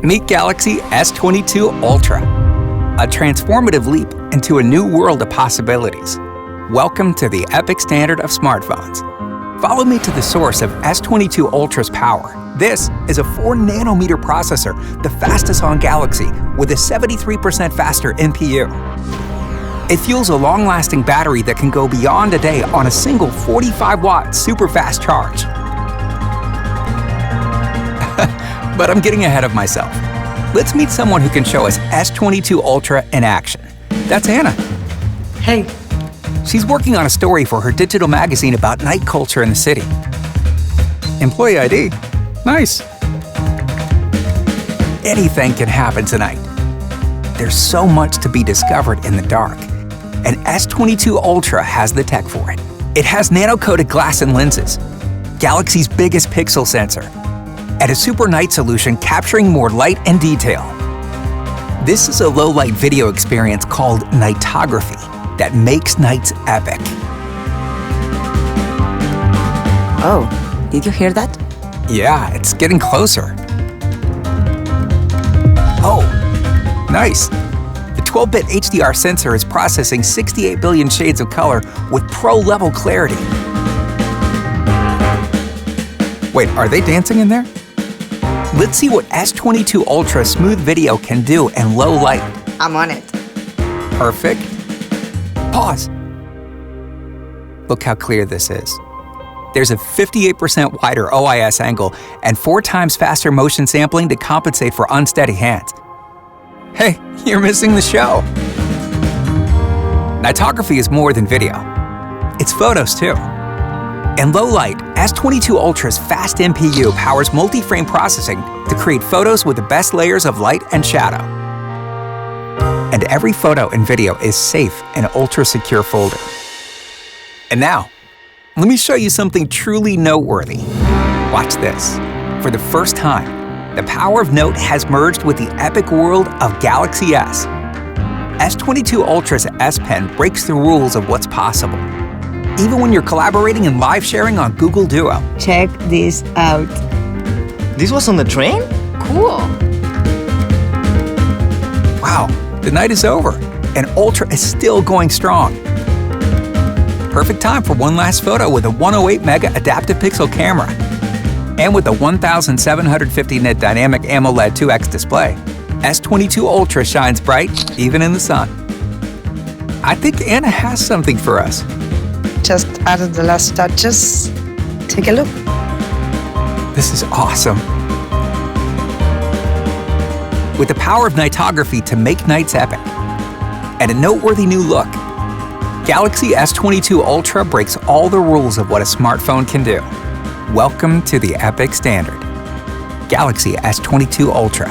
Meet Galaxy S22 Ultra, a transformative leap into a new world of possibilities. Welcome to the epic standard of smartphones. Follow me to the source of S22 Ultra's power. This is a 4-nanometer processor, the fastest on Galaxy, with a 73% faster NPU. It fuels a long-lasting battery that can go beyond a day on a single 45-watt super-fast charge. But I'm getting ahead of myself. Let's meet someone who can show us S22 Ultra in action. That's Anna. Hey. She's working on a story for her digital magazine about night culture in the city. Employee ID? Nice. Anything can happen tonight. There's so much to be discovered in the dark, and S22 Ultra has the tech for it. It has nano-coated glass and lenses, Galaxy's biggest pixel sensor, and a super night solution capturing more light and detail. This is a low-light video experience called nightography that makes nights epic. Oh, did you hear that? Yeah, it's getting closer. Oh, nice. The 12-bit HDR sensor is processing 68 billion shades of color with pro-level clarity. Wait, are they dancing in there? Let's see what S22 Ultra Smooth Video can do in low light. I'm on it. Perfect. Pause. Look how clear this is. There's a 58% wider OIS angle and 4 times faster motion sampling to compensate for unsteady hands. Hey, you're missing the show. Nightography is more than video. It's photos too. In low light, S22 Ultra's fast NPU powers multi-frame processing to create photos with the best layers of light and shadow. And every photo and video is safe in an ultra-secure folder. And now, let me show you something truly noteworthy. Watch this. For the first time, the power of Note has merged with the epic world of Galaxy S. S22 Ultra's S Pen breaks the rules of what's possible, even when you're collaborating and live sharing on Google Duo. Check this out. This was on the train? Cool. Wow, the night is over, and Ultra is still going strong. Perfect time for one last photo with a 108 mega adaptive pixel camera. And with a 1750 nit dynamic AMOLED 2X display, S22 Ultra shines bright even in the sun. I think Anna has something for us. Just added the last touches. Take a look. This is awesome. With the power of nightography to make nights epic, and a noteworthy new look, Galaxy S22 Ultra breaks all the rules of what a smartphone can do. Welcome to the epic standard. Galaxy S22 Ultra.